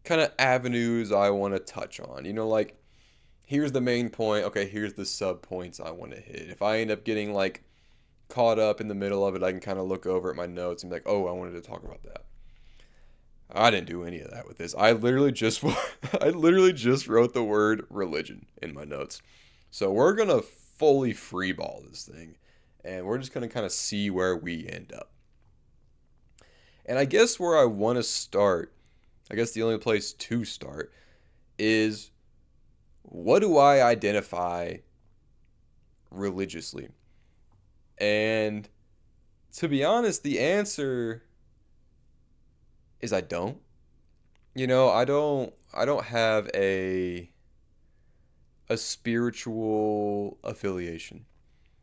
kind of avenues I want to touch on. Like here's the main point. Okay, here's the sub points I want to hit. If I end up getting like caught up in the middle of it, I can kind of look over at my notes and be like, oh, I wanted to talk about that. I didn't do any of that with this. I literally just I literally just wrote the word religion in my notes. So we're gonna fully freeball this thing, and we're just gonna kind of see where we end up. And I guess where I want to start, I guess the only place to start is what do I identify religiously? And to be honest, the answer is I don't. I don't have a spiritual affiliation,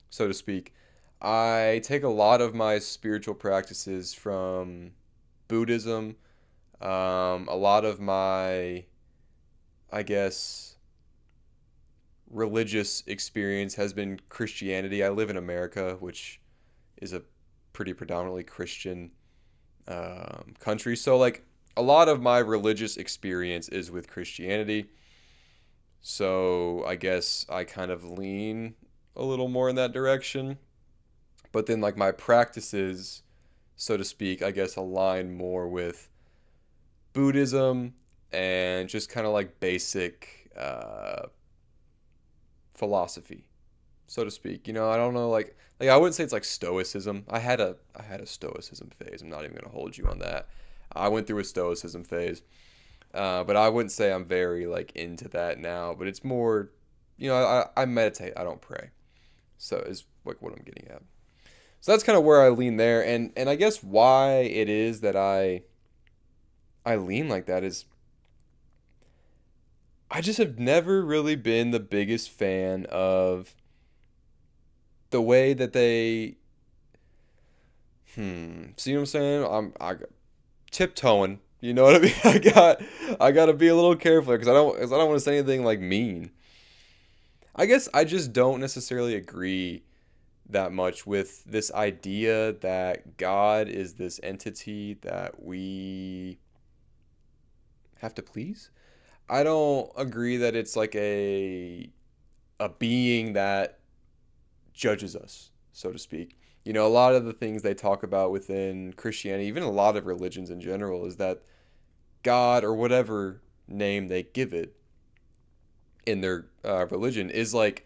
so to speak. I take a lot of my spiritual practices from Buddhism. A lot of my, I guess, religious experience has been Christianity. I live in America, which is a pretty predominantly Christian country. So, like, a lot of my religious experience is with Christianity. So, I guess I kind of lean a little more in that direction. But then, like, my practices, so to speak, I guess align more with Buddhism and just kind of like basic philosophy, so to speak. I don't know, like I wouldn't say it's like stoicism. I had a stoicism phase. I'm not even gonna hold you on that. I went through a stoicism phase, but I wouldn't say I'm very like into that now. But it's more, I meditate. I don't pray. So is like what I'm getting at. So that's kind of where I lean there, and I guess why it is that I lean like that is I just have never really been the biggest fan of the way that they see what I'm saying? I got tiptoeing. You know what I mean? I got to be a little careful because I don't want to say anything like mean. I guess I just don't necessarily agree that much with this idea that God is this entity that we have to please. I don't agree that it's like a being that judges us. so to speak. A lot of the things they talk about within Christianity, even a lot of religions in general, is that God, or whatever name they give it in their religion, is like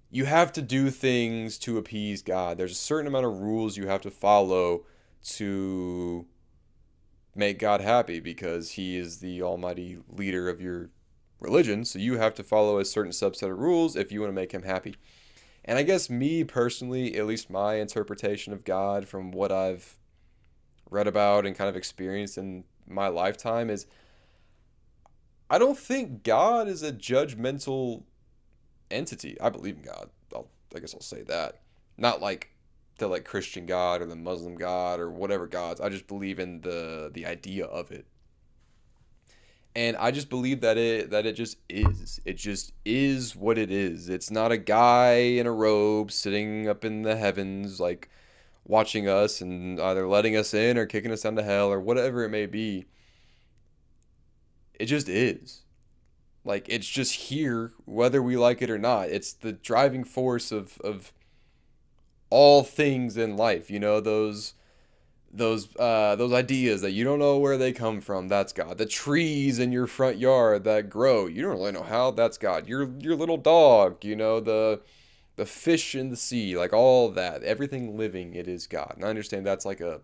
you have to do things to appease God. There's a certain amount of rules you have to follow to make God happy because he is the almighty leader of your religion. So you have to follow a certain subset of rules if you want to make him happy. And I guess me personally, at least my interpretation of God from what I've read about and kind of experienced in my lifetime is I don't think God is a judgmental entity. I believe in God. I guess I'll say that. Not like the like Christian God or the Muslim God or whatever gods. I just believe in the idea of it. And I just believe that it just is. It just is what it is. It's not a guy in a robe sitting up in the heavens like watching us and either letting us in or kicking us down to hell or whatever it may be. It just is. Like it's just here whether we like it or not. It's the driving force of all things in life. Those ideas that you don't know where they come from, that's God. The trees in your front yard that grow, you don't really know how, that's God. Your little dog, the fish in the sea, like all that, everything living, it is God. And I understand that's like a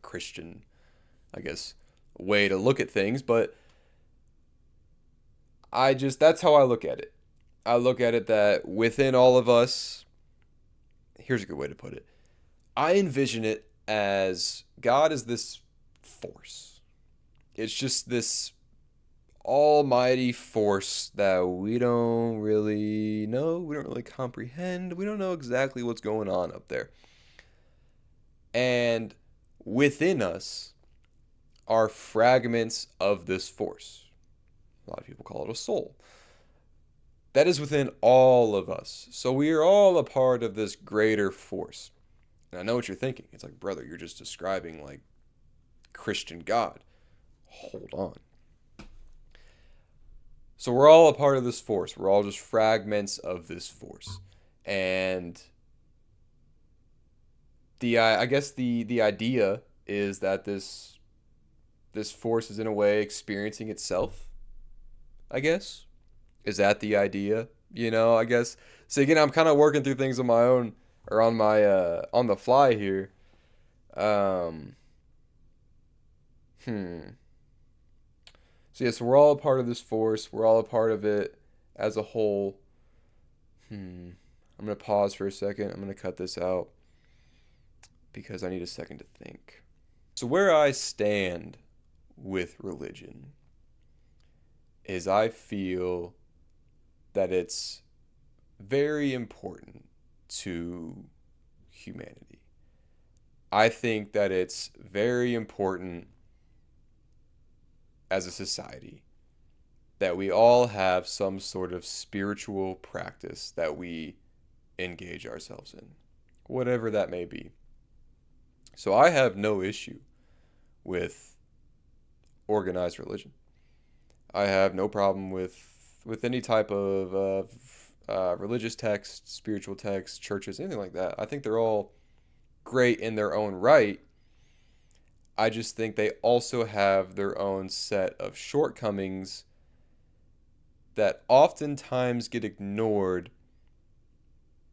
Christian, I guess, way to look at things, but that's how I look at it. I look at it that within all of us, here's a good way to put it. I envision it as God is this force. It's just this almighty force that we don't really know, we don't really comprehend, we don't know exactly what's going on up there. And within us are fragments of this force. A lot of people call it a soul. That is within all of us. So we are all a part of this greater force. And I know what you're thinking. It's like, brother, you're just describing like Christian God. Hold on. So we're all a part of this force. We're all just fragments of this force. And I guess the idea is that this force is in a way experiencing itself, I guess. Is that the idea? I guess. So again, I'm kind of working through things on my own or on the fly here. Um, hmm. So yes, we're all a part of this force. We're all a part of it as a whole. I'm gonna pause for a second. I'm gonna cut this out because I need a second to think. So where I stand with religion is I feel that it's very important to humanity. I think that it's very important as a society that we all have some sort of spiritual practice that we engage ourselves in, whatever that may be. So I have no issue with organized religion. I have no problem with any type of religious text, spiritual text, churches, anything like that. I think they're all great in their own right. I just think they also have their own set of shortcomings that oftentimes get ignored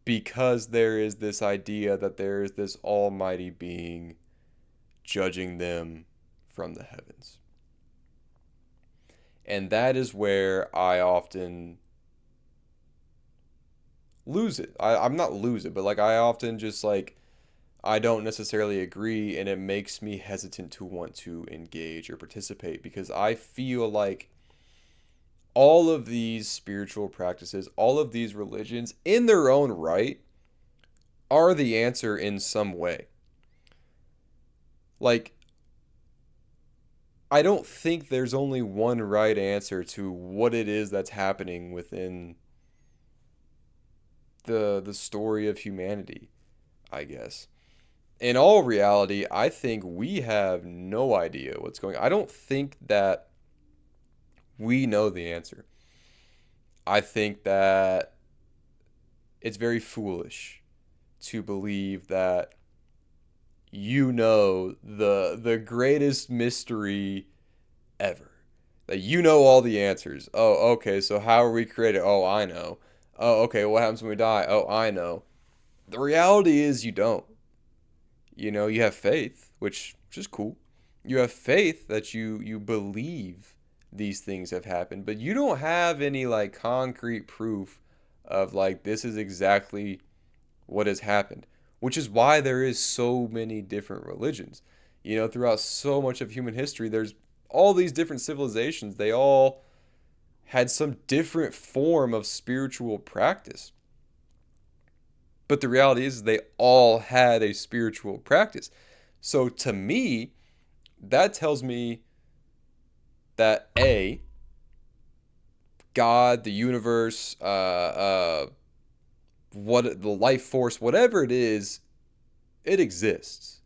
because there is this idea that there is this almighty being judging them from the heavens. And that is where I often lose it. I'm not lose it, but like I often just like I don't necessarily agree, and it makes me hesitant to want to engage or participate because I feel like all of these spiritual practices, all of these religions in their own right are the answer in some way. Like I don't think there's only one right answer to what it is that's happening within the story of humanity, I guess. In all reality, I think we have no idea what's going on. I don't think that we know the answer. I think that it's very foolish to believe that you know the greatest mystery ever. That you know all the answers. Oh, okay, so how are we created? Oh, I know. Oh, okay, what happens when we die? Oh, I know. The reality is you don't. You know, you have faith, which is cool. You have faith that you believe these things have happened, but you don't have any like concrete proof of like this is exactly what has happened, which is why there is so many different religions. You know, throughout so much of human history, there's all these different civilizations. They all had some different form of spiritual practice. But the reality is they all had a spiritual practice. So to me, that tells me that A, God, the universe, what the life force, whatever it exists.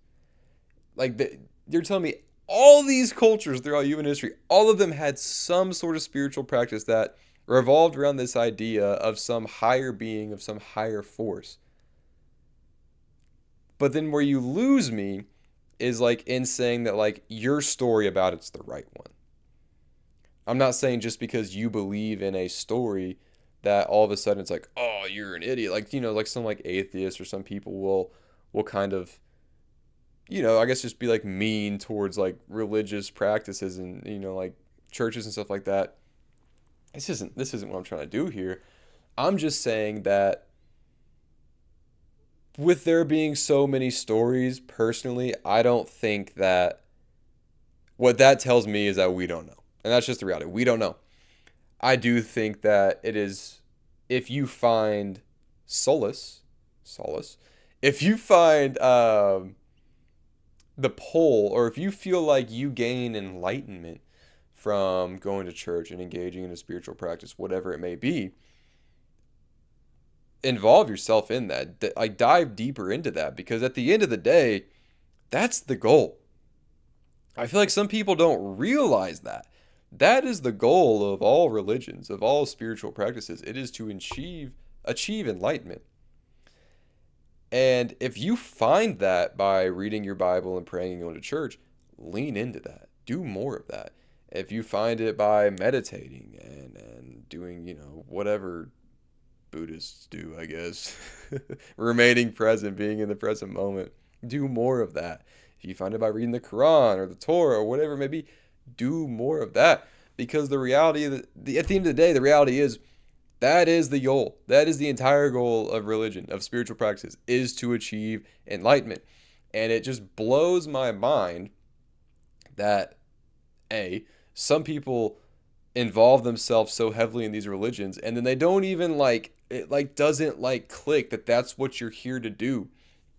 You're telling me all these cultures throughout human history, all of them had some sort of spiritual practice that revolved around this idea of some higher being, of some higher force. But then where you lose me is like in saying that like your story about it's the right one. I'm not saying just because you believe in a story that all of a sudden it's like, oh, you're an idiot. Like, you know, like some like atheists or some people will kind of, you know, I guess just be like mean towards like religious practices and, you know, like churches and stuff like that. This isn't what I'm trying to do here. I'm just saying that with there being so many stories, personally, I don't think that what that tells me is that we don't know. And that's just the reality. We don't know. I do think that it is if you find solace, if you find the pole, or if you feel like you gain enlightenment from going to church and engaging in a spiritual practice, whatever it may be, involve yourself in that. Like dive deeper into that because at the end of the day, that's the goal. I feel like some people don't realize that. That is the goal of all religions, of all spiritual practices. It is to achieve enlightenment. And if you find that by reading your Bible and praying and going to church, lean into that. Do more of that. If you find it by meditating and doing, you know, whatever Buddhists do, I guess, remaining present, being in the present moment, do more of that. If you find it by reading the Quran or the Torah or whatever it may be, do more of that. Because the reality, at the end of the day, the reality is that is the goal. That is the entire goal of religion, of spiritual practices, is to achieve enlightenment. And it just blows my mind that, A, some people involve themselves so heavily in these religions and then they don't even like it like doesn't like click that that's what you're here to do.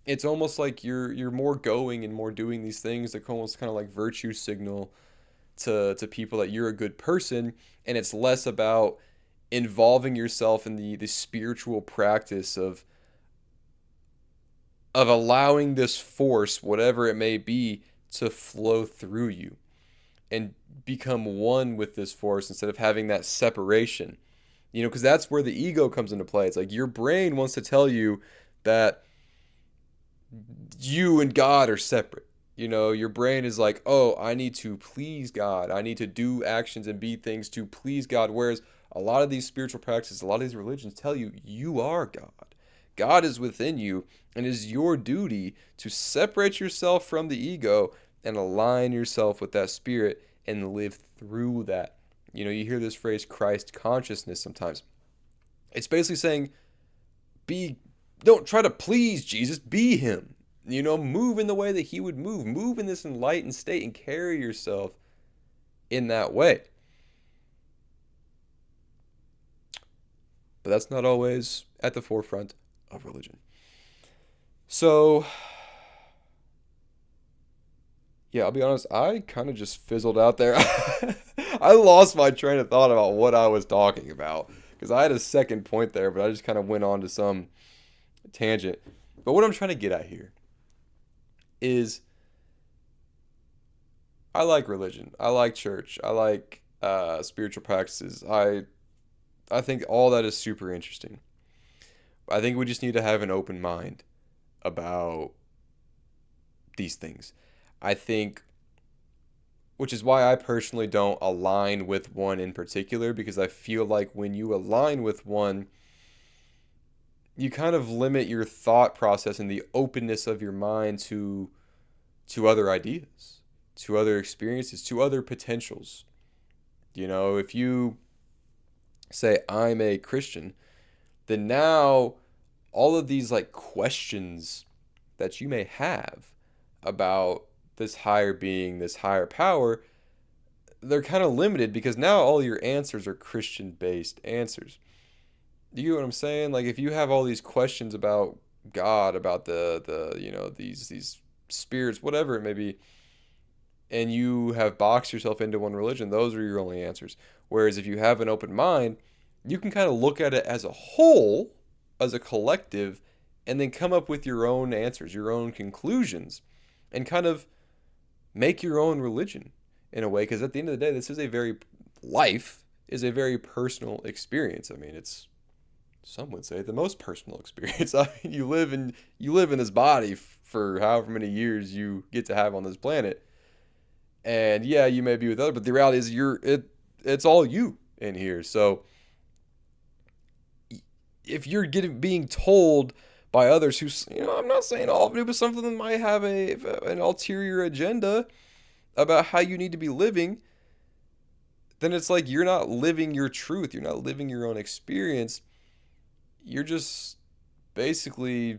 It's almost like you're more going and more doing these things that almost kind of like virtue signal to people that you're a good person, and it's less about involving yourself in the spiritual practice of allowing this force, whatever it may be, to flow through you and become one with this force instead of having that separation. You know, because that's where the ego comes into play. It's like your brain wants to tell you that you and God are separate. You know, your brain is like, oh, I need to please God. I need to do actions and be things to please God. Whereas a lot of these spiritual practices, a lot of these religions tell you, you are God. God is within you, and it is your duty to separate yourself from the ego and align yourself with that spirit and live through that. You know, you hear this phrase, Christ consciousness, sometimes. It's basically saying, don't try to please Jesus, be him. You know, move in the way that he would move. Move in this enlightened state and carry yourself in that way. But that's not always at the forefront of religion. So, yeah, I'll be honest, I kind of just fizzled out there. I lost my train of thought about what I was talking about because I had a second point there, but I just kind of went on to some tangent. But what I'm trying to get at here is I like religion. I like church. I like spiritual practices. I think all that is super interesting. I think we just need to have an open mind about these things. I think, which is why I personally don't align with one in particular, because I feel like when you align with one, you kind of limit your thought process and the openness of your mind to other ideas, to other experiences, to other potentials. You know, if you say I'm a Christian, then now all of these like questions that you may have about this higher being, this higher power, they're kind of limited because now all your answers are Christian based answers. Do you get what I'm saying? Like if you have all these questions about God, about the you know these spirits, whatever it may be, and you have boxed yourself into one religion, those are your only answers. Whereas if you have an open mind, you can kind of look at it as a whole, as a collective, and then come up with your own answers, your own conclusions, and kind of make your own religion in a way. Because at the end of the day, this is a very, life is a very personal experience. I mean, it's, some would say, the most personal experience. I mean, you live in this body for however many years you get to have on this planet. And yeah, you may be with others, but the reality is it's all you in here. So if you're being told by others who, I'm not saying all of it, but some of them might have an ulterior agenda about how you need to be living, then it's like you're not living your truth. You're not living your own experience. You're just basically,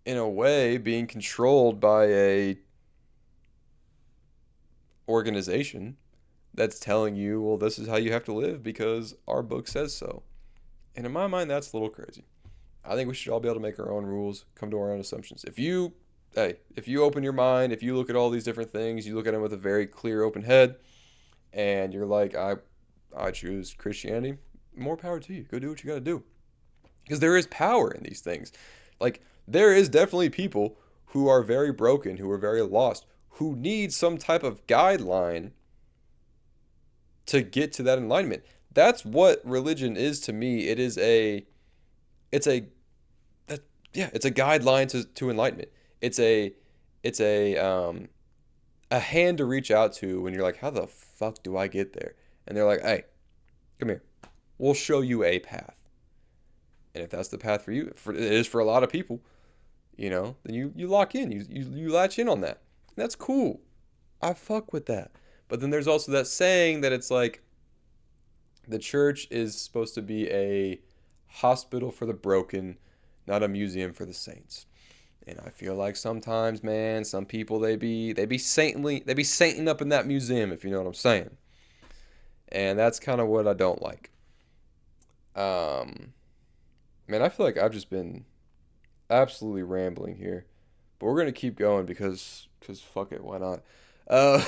in a way, being controlled by a organization that's telling you, well, this is how you have to live because our book says so. And in my mind, that's a little crazy. I think we should all be able to make our own rules, come to our own assumptions. If you open your mind, if you look at all these different things, you look at them with a very clear, open head, and you're like, I choose Christianity, more power to you. Go do what you got to do. Because there is power in these things. Like, there is definitely people who are very broken, who are very lost, who need some type of guideline to get to that enlightenment. That's what religion is to me. It's a, it's a guideline to enlightenment. It's a hand to reach out to when you're like, how the fuck do I get there? And they're like, hey, come here. We'll show you a path. And if that's the path for you, it is for a lot of people, then you lock in, you latch in on that. That's cool. I fuck with that. But then there's also that saying that it's like the church is supposed to be a hospital for the broken, not a museum for the saints. And I feel like sometimes, man, some people they be sainting up in that museum, if you know what I'm saying. And that's kind of what I don't like. Man, I feel like I've just been absolutely rambling here, but we're gonna keep going because fuck it, why not? Uh,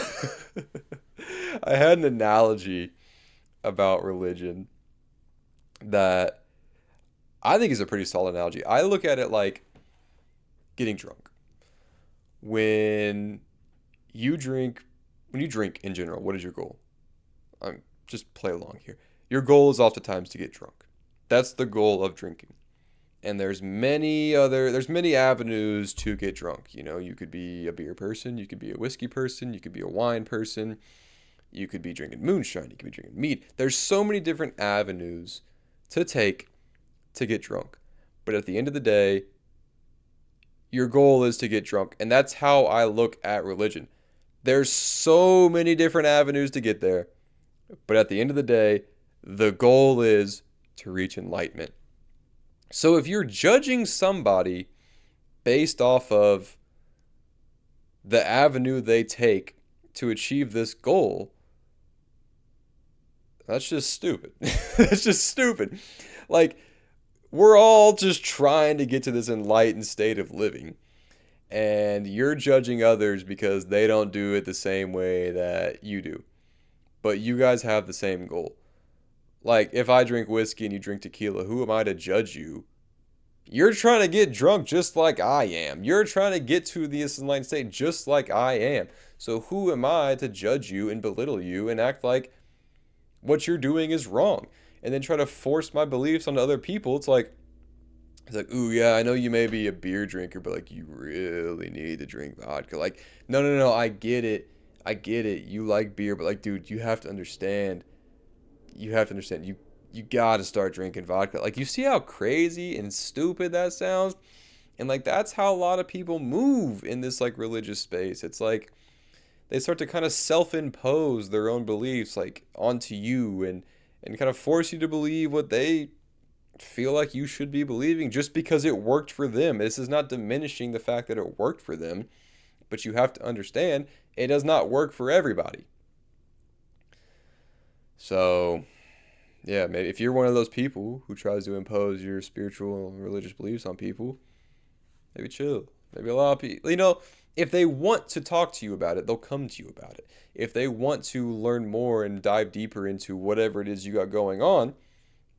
I had an analogy about religion that I think is a pretty solid analogy. I look at it like getting drunk. When you drink, when you drink in general, what is your goal? Just play along here. Your goal is oftentimes to get drunk. That's the goal of drinking. And there's many avenues to get drunk. You could be a beer person, you could be a whiskey person, you could be a wine person, you could be drinking moonshine, you could be drinking mead. There's so many different avenues to take to get drunk. But at the end of the day, your goal is to get drunk. And that's how I look at religion. There's so many different avenues to get there. But at the end of the day, the goal is to reach enlightenment. So if you're judging somebody based off of the avenue they take to achieve this goal, that's just stupid. That's just stupid. Like, we're all just trying to get to this enlightened state of living. And you're judging others because they don't do it the same way that you do. But you guys have the same goal. Like, if I drink whiskey and you drink tequila, who am I to judge you? You're trying to get drunk just like I am. You're trying to get to this enlightened state just like I am. So who am I to judge you and belittle you and act like what you're doing is wrong? And then try to force my beliefs onto other people. It's like, It's like, ooh, yeah, I know you may be a beer drinker, but like you really need to drink vodka. Like, no, no, no, I get it. I get it. You like beer, but like, dude, you have to understand. You have to understand. You gotta start drinking vodka. Like, you see how crazy and stupid that sounds? And like that's how a lot of people move in this like religious space. It's like they start to kind of self-impose their own beliefs like onto you and kind of force you to believe what they feel like you should be believing just because it worked for them. This is not diminishing the fact that it worked for them, but you have to understand it does not work for everybody. So, yeah, maybe if you're one of those people who tries to impose your spiritual and religious beliefs on people, maybe chill. Maybe a lot of people, if they want to talk to you about it, they'll come to you about it. If they want to learn more and dive deeper into whatever it is you got going on,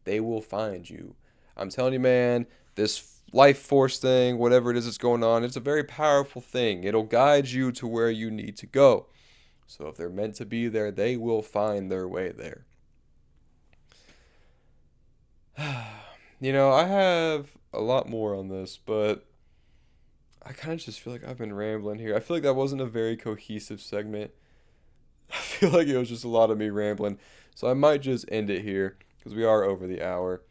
they will find you. I'm telling you, man, this life force thing, whatever it is that's going on, it's a very powerful thing. It'll guide you to where you need to go. So if they're meant to be there, they will find their way there. I have a lot more on this, but I kind of just feel like I've been rambling here. I feel like that wasn't a very cohesive segment. I feel like it was just a lot of me rambling. So I might just end it here because we are over the hour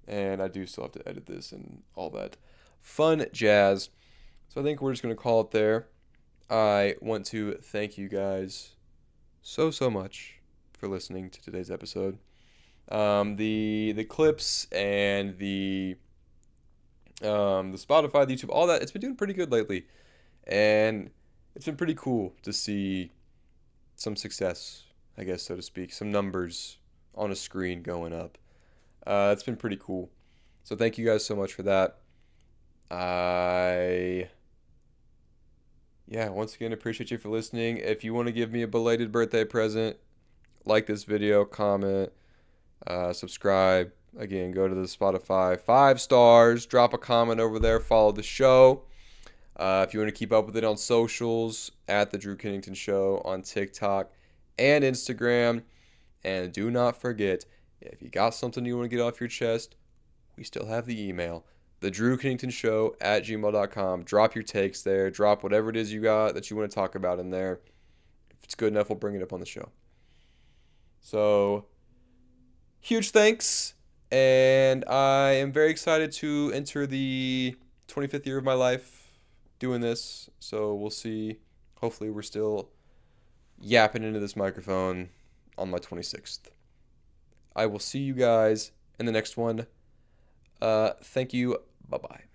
and I do still have to edit this and all that fun jazz. So I think we're just going to call it there. I want to thank you guys so, so much for listening to today's episode. The clips and the Spotify, the YouTube, all that, it's been doing pretty good lately. And it's been pretty cool to see some success, I guess, so to speak, some numbers on a screen going up. It's been pretty cool. So thank you guys so much for that. Yeah, once again, appreciate you for listening. If you want to give me a belated birthday present, like this video, comment, subscribe. Again, go to the Spotify 5 stars, drop a comment over there, follow the show. If you want to keep up with it on socials, at the Drew Kennington Show on TikTok and Instagram. And do not forget, if you got something you want to get off your chest, we still have the email, thedrewkenningtonshow@gmail.com. Drop your takes there. Drop whatever it is you got that you want to talk about in there. If it's good enough, we'll bring it up on the show. So, huge thanks. And I am very excited to enter the 25th year of my life doing this. So we'll see. Hopefully we're still yapping into this microphone on my 26th. I will see you guys in the next one. Thank you. Bye-bye.